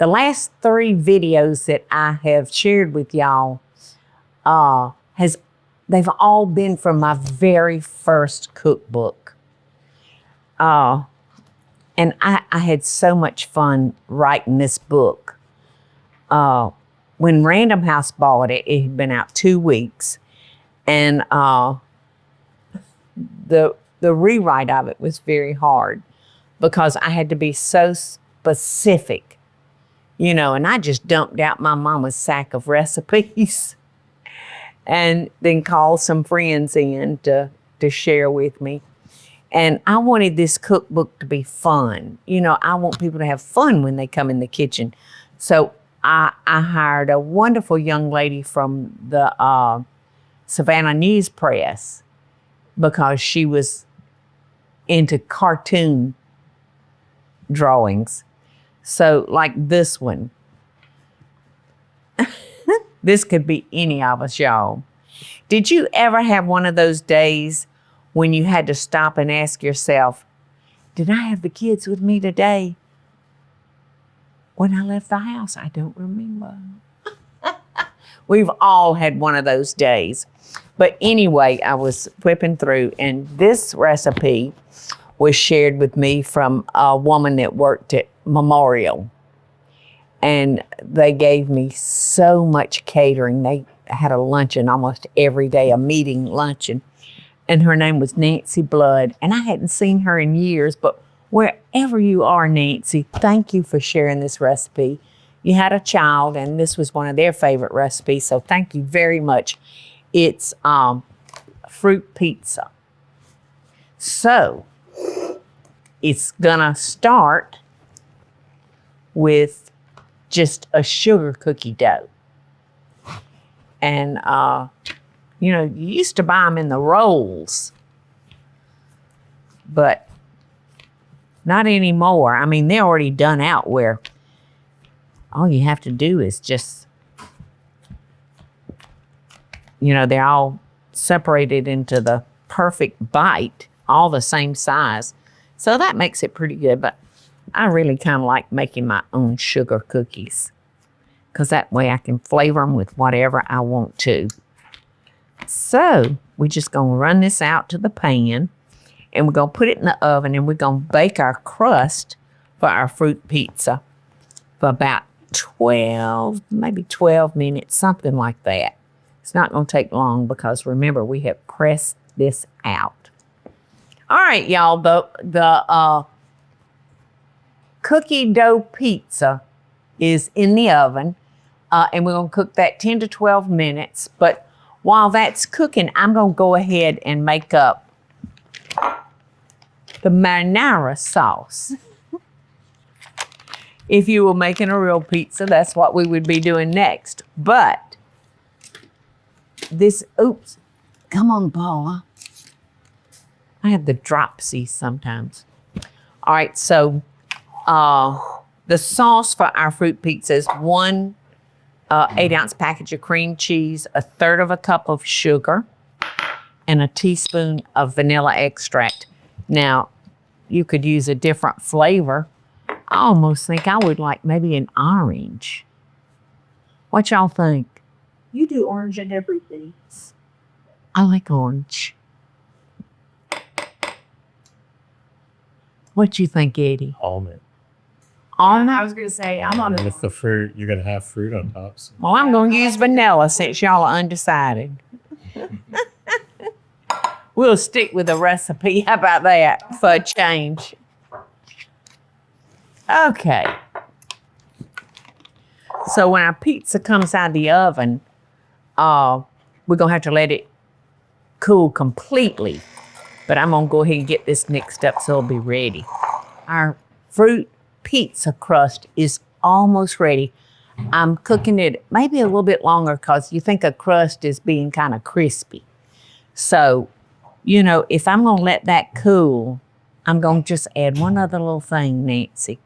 The last 3 videos that I have shared with y'all, they've all been from my very first cookbook. And I had so much fun writing this book. When Random House bought it, it had been out 2 weeks. And the rewrite of it was very hard because I had to be so specific, you know, and I just dumped out my mama's sack of recipes and then called some friends in to share with me. And I wanted this cookbook to be fun. You know, I want people to have fun when they come in the kitchen. So I hired a wonderful young lady from the Savannah News Press because she was into cartoon drawings. So like this one, this could be any of us, y'all. Did you ever have one of those days when you had to stop and ask yourself, did I have the kids with me today? When I left the house, I don't remember. We've all had one of those days. But anyway, I was flipping through, and this recipe was shared with me from a woman that worked at Memorial. And they gave me so much catering. They had a luncheon almost every day, a meeting luncheon. And her name was Nancy Blood. And I hadn't seen her in years, but wherever you are, Nancy, thank you for sharing this recipe. You had a child, and this was one of their favorite recipes, so thank you very much. It's fruit pizza. So it's gonna start with just a sugar cookie dough. And, you know, you used to buy them in the rolls, but not anymore. I mean, they're already done out where all you have to do is just, you know, they're all separated into the perfect bite, all the same size. So that makes it pretty good, but I really kind of like making my own sugar cookies because that way I can flavor them with whatever I want to. So we're just gonna run this out to the pan and we're gonna put it in the oven and we're gonna bake our crust for our fruit pizza for about 12, maybe 12 minutes, something like that. It's not gonna take long because remember, we have pressed this out. All right, y'all, the cookie dough pizza is in the oven and we're gonna cook that 10 to 12 minutes. But while that's cooking, I'm gonna go ahead and make up the marinara sauce. If you were making a real pizza, that's what we would be doing next. But this, oops, come on, Paula. I have the dropsies sometimes. All right, so the sauce for our fruit pizza is 1 8-ounce package of cream cheese, 1/3 cup of sugar, and a teaspoon of vanilla extract. Now, you could use a different flavor. I almost think I would like maybe an orange. What y'all think? You do orange and everything. I like orange. What you think, Eddie? Almond. Almond? I was going to say, I'm on And with the fruit, you're gonna have fruit on top. So. Well, I'm going to use vanilla since y'all are undecided. We'll stick with the recipe. How about that for a change? Okay. So when our pizza comes out of the oven, we're going to have to let it cool completely. But I'm going to go ahead and get this mixed up so it'll be ready. Our fruit pizza crust is almost ready. I'm cooking it maybe a little bit longer because you think a crust is being kind of crispy. So, you know, if I'm going to let that cool, I'm going to just add one other little thing, Nancy.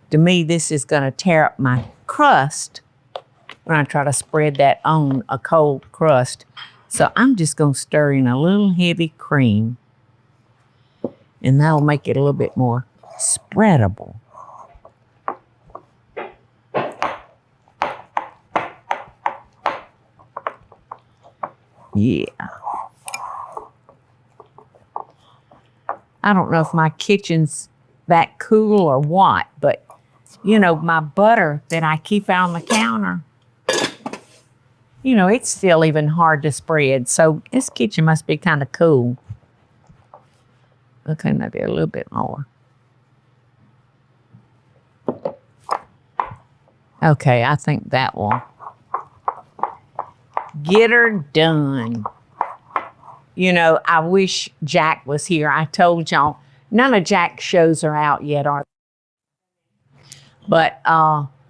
To me, this is going to tear up my crust when I try to spread that on a cold crust. So I'm just going to stir in a little heavy cream, and that'll make it a little bit more spreadable. Yeah. I don't know if my kitchen's that cool or what, but you know, my butter that I keep out on the counter, you know, it's still even hard to spread. So this kitchen must be kind of cool. Okay, maybe a little bit more. Okay, I think that will get her done. You know, I wish Jack was here. I told y'all, none of Jack's shows are out yet, are they? But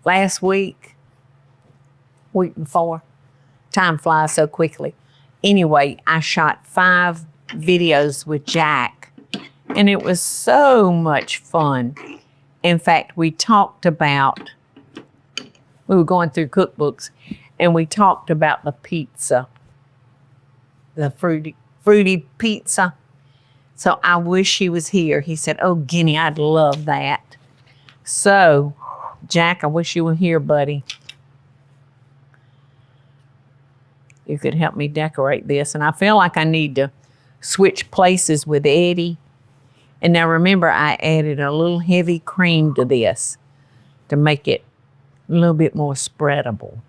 last week before, time flies so quickly. Anyway, I shot 5 videos with Jack, and it was so much fun. In fact, we were going through cookbooks, and we talked about the pizza, the fruity pizza. So I wish he was here. He said, "Oh, Guinea, I'd love that." So, Jack, I wish you were here, buddy. You could help me decorate this. And I feel like I need to switch places with Eddie. And now remember, I added a little heavy cream to this to make it a little bit more spreadable.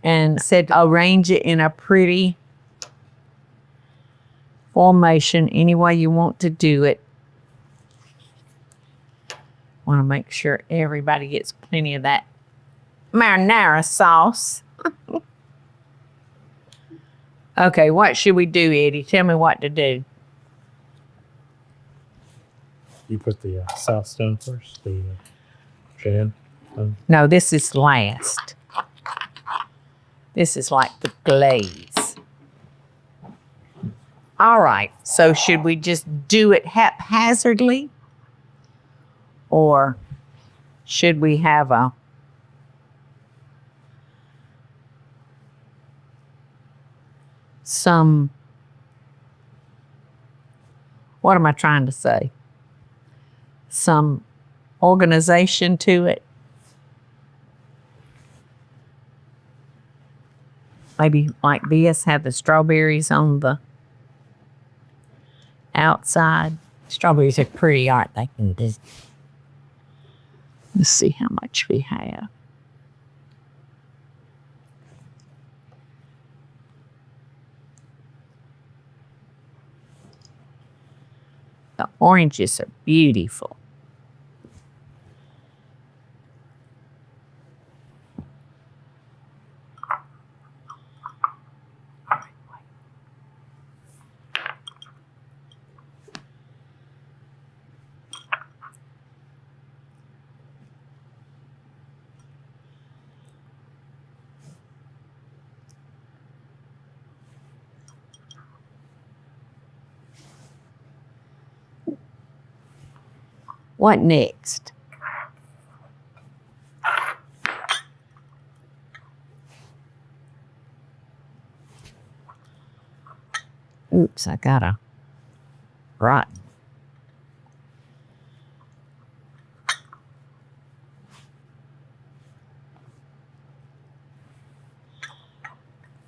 And said arrange it in a pretty formation any way you want to do it. Want to make sure everybody gets plenty of that marinara sauce. Okay, what should we do, Eddie? Tell me what to do. You put the sauce down first, the Jan. No, this is last. This is like the glaze. All right, so should we just do it haphazardly? Or should we have what am I trying to say? Some organization to it? Maybe like this, have the strawberries on the outside. Strawberries are pretty, aren't they? Let's see how much we have. The oranges are beautiful. What next? Oops, I got a rotten.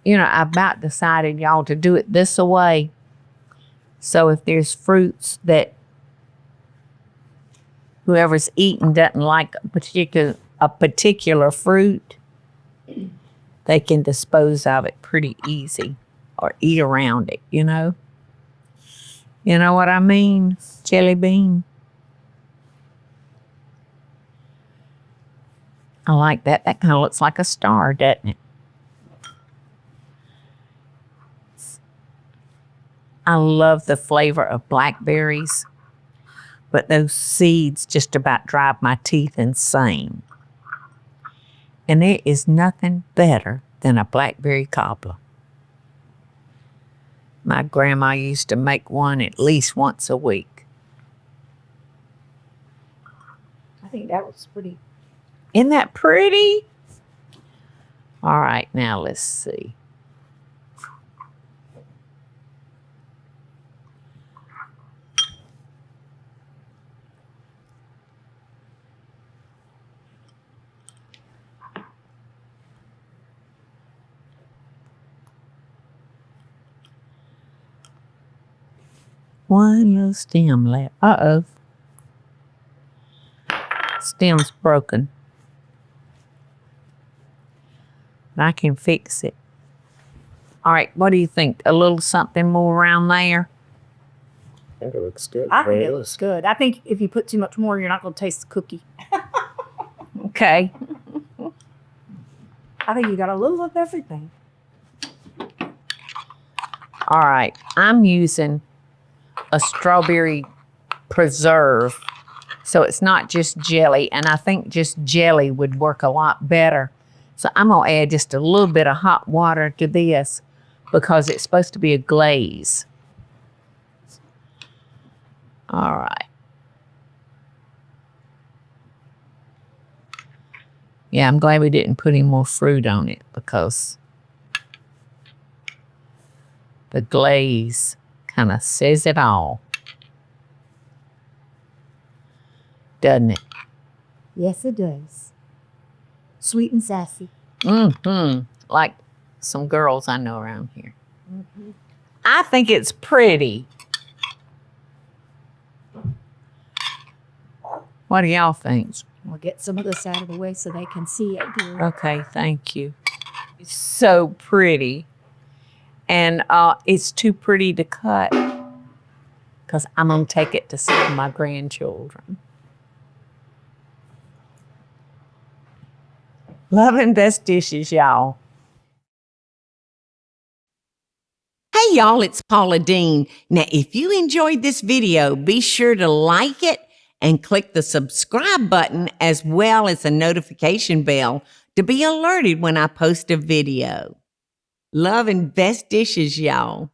You know, I about decided, y'all, to do it this way. So if there's fruits that whoever's eating doesn't like a particular fruit, they can dispose of it pretty easy or eat around it, you know? You know what I mean, Jelly Bean? I like that. That kind of looks like a star, doesn't it? I love the flavor of blackberries, but those seeds just about drive my teeth insane. And there is nothing better than a blackberry cobbler. My grandma used to make one at least once a week. I think that was pretty. Isn't that pretty? All right, now let's see. One little stem left. Uh-oh. Stem's broken. But I can fix it. All right, what do you think? A little something more around there? I think it looks good. I think it looks good. I think if you put too much more, you're not going to taste the cookie. Okay. I think you got a little of everything. All right, I'm using a strawberry preserve. So it's not just jelly, and I think just jelly would work a lot better. So I'm gonna add just a little bit of hot water to this because it's supposed to be a glaze. All right. Yeah, I'm glad we didn't put any more fruit on it because the glaze kind of says it all. Doesn't it? Yes, it does. Sweet and sassy. Mm-hmm. Like some girls I know around here. Mm-hmm. I think it's pretty. What do y'all think? We'll get some of this out of the way so they can see it good. Okay, thank you. It's so pretty. And it's too pretty to cut because I'm going to take it to some of my grandchildren. Love and best dishes, y'all. Hey y'all, it's Paula Deen. Now, if you enjoyed this video, be sure to like it and click the subscribe button as well as the notification bell to be alerted when I post a video. Love and best dishes, y'all.